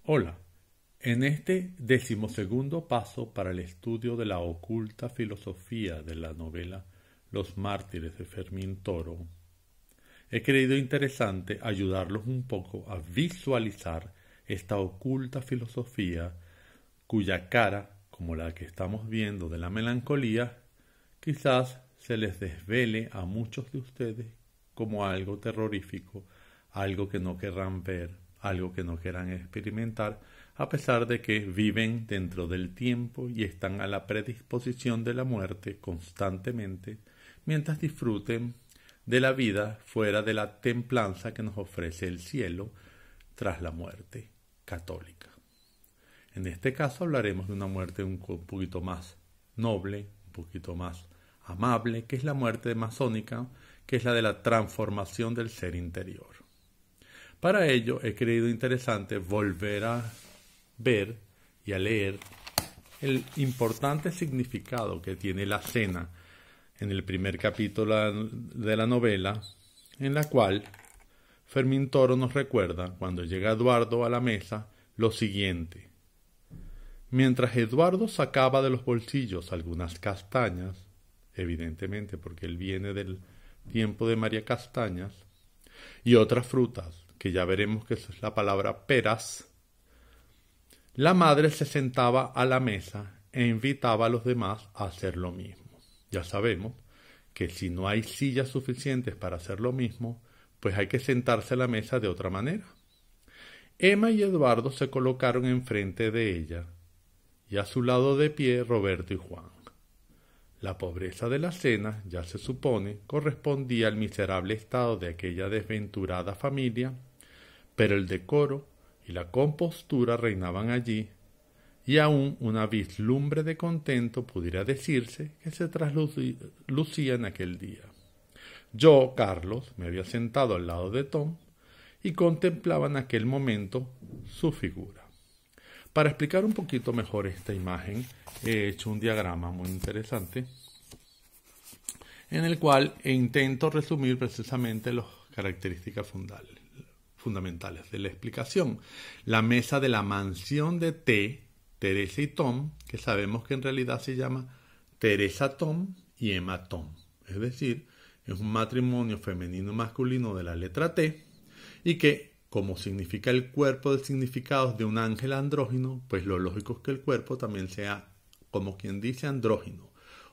Hola, en este 12º paso para el estudio de la oculta filosofía de la novela Los mártires de Fermín Toro, he creído interesante ayudarlos un poco a visualizar esta oculta filosofía cuya cara, como la que estamos viendo de la melancolía, quizás se les desvele a muchos de ustedes como algo terrorífico, algo que no querrán ver, algo que no quieran experimentar, a pesar de que viven dentro del tiempo y están a la predisposición de la muerte constantemente, mientras disfruten de la vida fuera de la templanza que nos ofrece el cielo tras la muerte católica. En este caso hablaremos de una muerte un poquito más noble, un poquito más amable, que es la muerte masónica, que es la de la transformación del ser interior. Para ello he creído interesante volver a ver y a leer el importante significado que tiene la cena en el primer capítulo de la novela, en la cual Fermín Toro nos recuerda, cuando llega Eduardo a la mesa, lo siguiente. Mientras Eduardo sacaba de los bolsillos algunas castañas, evidentemente porque él viene del tiempo de María Castañas, y otras frutas, que ya veremos que esa es la palabra peras, la madre se sentaba a la mesa e invitaba a los demás a hacer lo mismo. Ya sabemos que si no hay sillas suficientes para hacer lo mismo, pues hay que sentarse a la mesa de otra manera. Emma y Eduardo se colocaron enfrente de ella, y a su lado de pie Roberto y Juan. La pobreza de la cena, ya se supone, correspondía al miserable estado de aquella desventurada familia, pero el decoro y la compostura reinaban allí, y aún una vislumbre de contento pudiera decirse que se traslucía en aquel día. Yo, Carlos, me había sentado al lado de Tom y contemplaba en aquel momento su figura. Para explicar un poquito mejor esta imagen, he hecho un diagrama muy interesante en el cual intento resumir precisamente las características fundamentales de la explicación. La mesa de la mansión de Teresa y Tom, que sabemos que en realidad se llama Teresa Tom y Emma Tom. Es decir, es un matrimonio femenino-masculino de la letra T y que, como significa el cuerpo de significados de un ángel andrógino, pues lo lógico es que el cuerpo también sea, como quien dice, andrógino.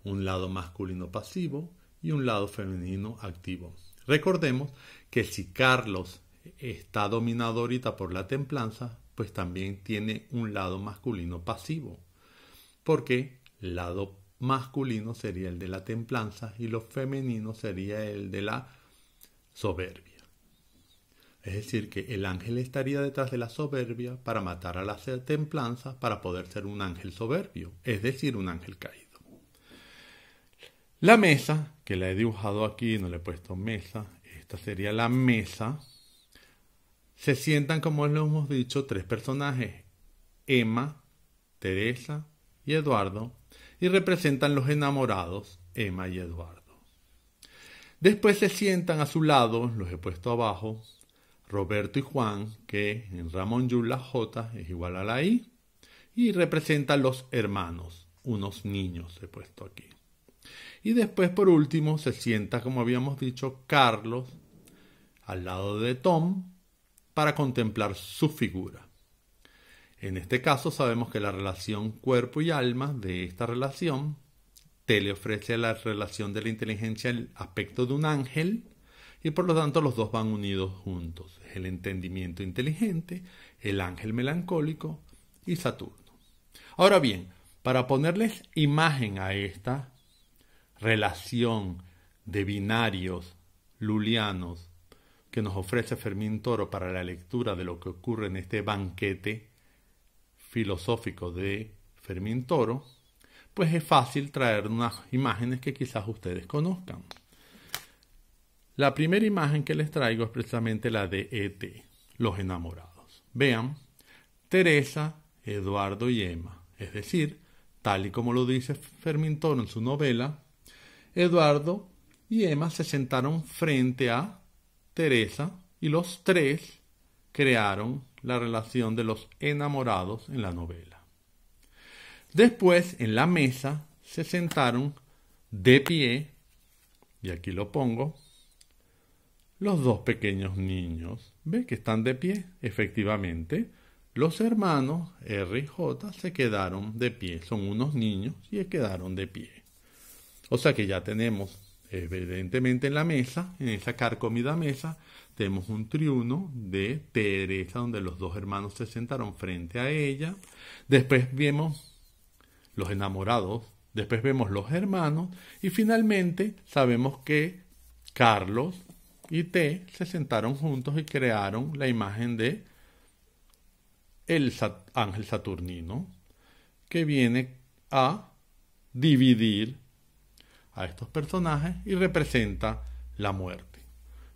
Un lado masculino pasivo y un lado femenino activo. Recordemos que si Carlos está dominado ahorita por la templanza, pues también tiene un lado masculino pasivo, porque el lado masculino sería el de la templanza y lo femenino sería el de la soberbia. Es decir, que el ángel estaría detrás de la soberbia para matar a la templanza para poder ser un ángel soberbio, es decir, un ángel caído. La mesa, que la he dibujado aquí, no le he puesto mesa, esta sería la mesa. Se sientan, como lo hemos dicho, tres personajes, Emma, Teresa y Eduardo, y representan los enamorados, Emma y Eduardo. Después se sientan a su lado, los he puesto abajo, Roberto y Juan, que en Ramón Llull la J es igual a la I, y representan los hermanos, unos niños he puesto aquí. Y después, por último, se sienta, como habíamos dicho, Carlos al lado de Tom para contemplar su figura. En este caso sabemos que la relación cuerpo y alma de esta relación T le ofrece a la relación de la inteligencia el aspecto de un ángel y por lo tanto los dos van unidos juntos. El entendimiento inteligente, el ángel melancólico y Saturno. Ahora bien, para ponerles imagen a esta relación de binarios lulianos que nos ofrece Fermín Toro para la lectura de lo que ocurre en este banquete filosófico de Fermín Toro, pues es fácil traer unas imágenes que quizás ustedes conozcan. La primera imagen que les traigo es precisamente la de E.T., los enamorados. Vean, Teresa, Eduardo y Emma, es decir, tal y como lo dice Fermín Toro en su novela, Eduardo y Emma se sentaron frente a Teresa y los tres crearon la relación de los enamorados en la novela. Después, en la mesa, se sentaron de pie, y aquí lo pongo, los dos pequeños niños. ¿Ve que están de pie? Efectivamente, los hermanos R y J se quedaron de pie. Son unos niños y quedaron de pie. O sea que ya tenemos, evidentemente en la mesa, en esa carcomida mesa, tenemos un triuno de Teresa, donde los dos hermanos se sentaron frente a ella. Después vemos los enamorados, después vemos los hermanos, y finalmente sabemos que Carlos y T se sentaron juntos y crearon la imagen de el ángel saturnino, que viene a dividir a estos personajes y representa la muerte.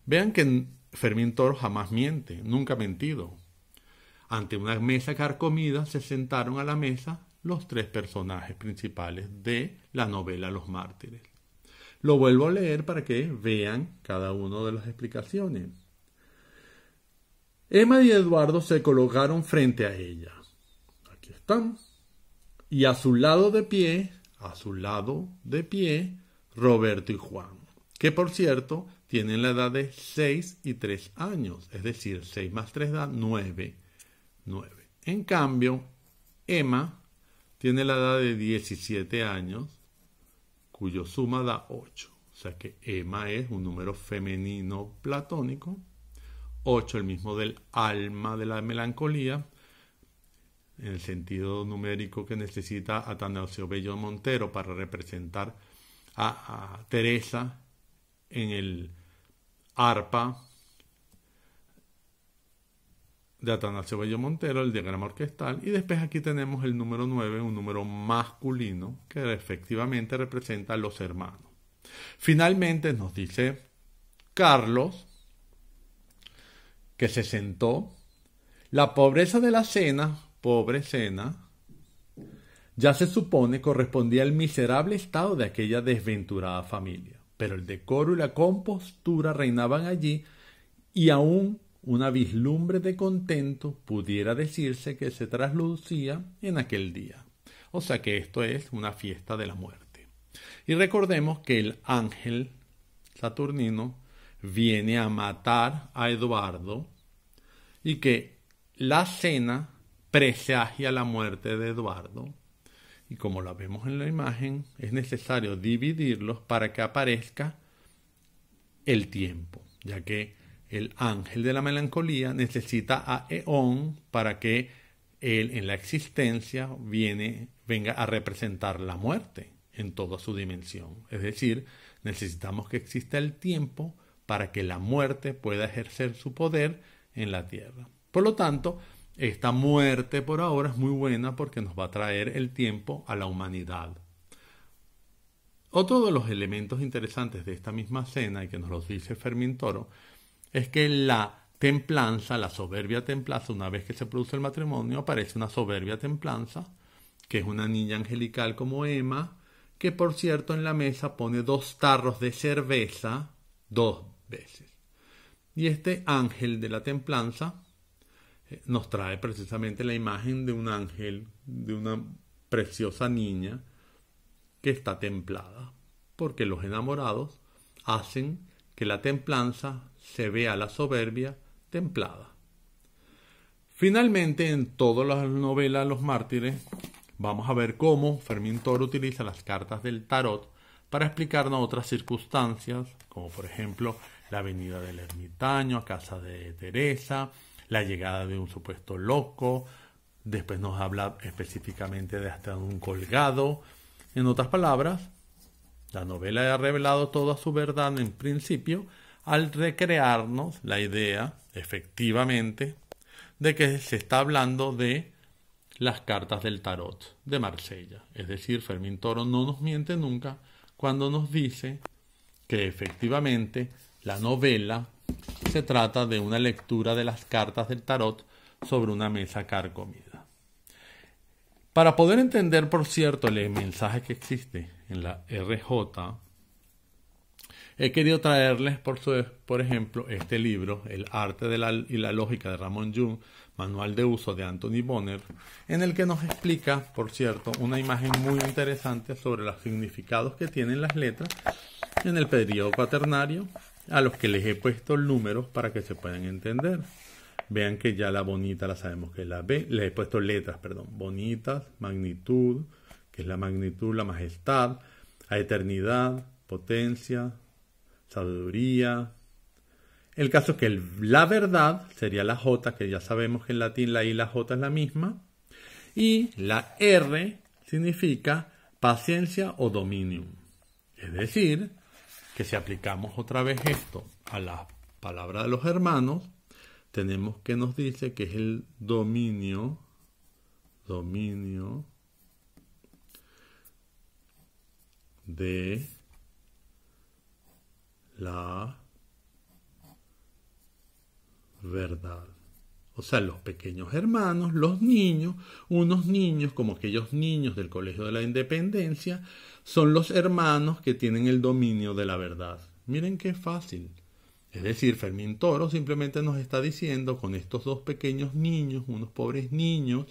Vean que Fermín Toro jamás miente, nunca ha mentido. Ante una mesa carcomida se sentaron a la mesa los tres personajes principales de la novela Los Mártires. Lo vuelvo a leer para que vean cada una de las explicaciones. Emma y Eduardo se colocaron frente a ella. Aquí están. Y a su lado de pie, Roberto y Juan, que por cierto tienen la edad de 6 y 3 años, es decir, 6 más 3 da 9. En cambio, Emma tiene la edad de 17 años, cuyo suma da 8. O sea que Emma es un número femenino platónico. 8, el mismo del alma de la melancolía, en el sentido numérico que necesita Atanasio Bello Montero para representar a Teresa en el arpa de Atanasio Bello Montero, el diagrama orquestal. Y después aquí tenemos el número 9, un número masculino que efectivamente representa a los hermanos. Finalmente nos dice Carlos, que se sentó. La pobreza de la cena, pobre cena, ya se supone correspondía al miserable estado de aquella desventurada familia, pero el decoro y la compostura reinaban allí, y aún una vislumbre de contento pudiera decirse que se traslucía en aquel día. O sea que esto es una fiesta de la muerte. Y recordemos que el ángel saturnino viene a matar a Eduardo y que la cena presagia la muerte de Eduardo. Y como la vemos en la imagen, es necesario dividirlos para que aparezca el tiempo, ya que el ángel de la melancolía necesita a Eón para que él en la existencia venga a representar la muerte en toda su dimensión. Es decir, necesitamos que exista el tiempo para que la muerte pueda ejercer su poder en la tierra. Por lo tanto, esta muerte por ahora es muy buena porque nos va a traer el tiempo a la humanidad. Otro de los elementos interesantes de esta misma cena, y que nos lo dice Fermín Toro, es que la templanza, la soberbia templanza, una vez que se produce el matrimonio, aparece una soberbia templanza, que es una niña angelical como Emma, que por cierto en la mesa pone 2 tarros de cerveza 2 veces. Y este ángel de la templanza nos trae precisamente la imagen de un ángel, de una preciosa niña que está templada, porque los enamorados hacen que la templanza se vea la soberbia templada. Finalmente, en todas las novelas Los Mártires, vamos a ver cómo Fermín Toro utiliza las cartas del tarot para explicarnos otras circunstancias, como por ejemplo la venida del ermitaño a casa de Teresa, la llegada de un supuesto loco. Después nos habla específicamente de hasta un colgado. En otras palabras, la novela ha revelado toda su verdad en principio al recrearnos la idea, efectivamente, de que se está hablando de las cartas del tarot de Marsella. Es decir, Fermín Toro no nos miente nunca cuando nos dice que efectivamente la novela se trata de una lectura de las cartas del tarot sobre una mesa carcomida. Para poder entender, por cierto, el mensaje que existe en la RJ, he querido traerles, por ejemplo, este libro, El arte y la lógica de Ramón Llull, Manual de uso de Anthony Bonner, en el que nos explica, por cierto, una imagen muy interesante sobre los significados que tienen las letras en el periodo cuaternario, a los que les he puesto números para que se puedan entender. Vean que ya la bonita la sabemos que es la B, les he puesto letras, perdón, bonitas, magnitud, que es la magnitud, la majestad, a eternidad, potencia, sabiduría. El caso es que la verdad sería la J, que ya sabemos que en latín la I y la J es la misma. Y la R significa paciencia o dominio. Es decir, que si aplicamos otra vez esto a la palabra de los hermanos, tenemos que nos dice que es el dominio de la verdad. O sea, los pequeños hermanos, los niños, unos niños como aquellos niños del Colegio de la Independencia, son los hermanos que tienen el dominio de la verdad. Miren qué fácil. Es decir, Fermín Toro simplemente nos está diciendo con estos dos pequeños niños, unos pobres niños,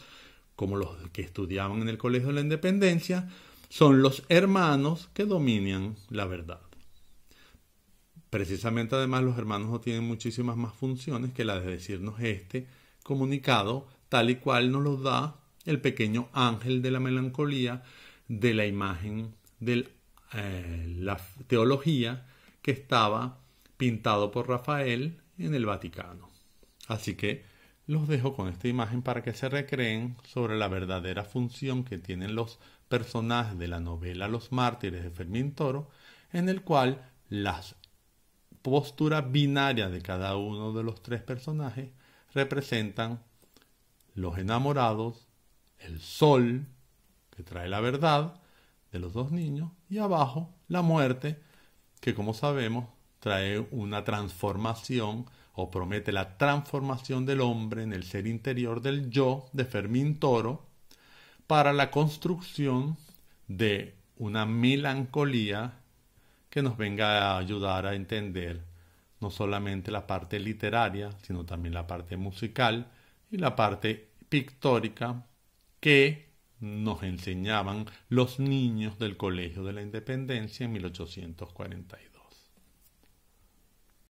como los que estudiaban en el Colegio de la Independencia, son los hermanos que dominan la verdad. Precisamente además los hermanos no tienen muchísimas más funciones que la de decirnos este comunicado tal y cual nos lo da el pequeño ángel de la melancolía de la imagen de la teología que estaba pintado por Rafael en el Vaticano. Así que los dejo con esta imagen para que se recreen sobre la verdadera función que tienen los personajes de la novela Los Mártires de Fermín Toro, en el cual las posturas binarias de cada uno de los tres personajes representan los enamorados, el sol, que trae la verdad de los dos niños, y abajo la muerte, que como sabemos trae una transformación o promete la transformación del hombre en el ser interior del yo de Fermín Toro para la construcción de una melancolía que nos venga a ayudar a entender no solamente la parte literaria, sino también la parte musical y la parte pictórica que nos enseñaban los niños del Colegio de la Independencia en 1842.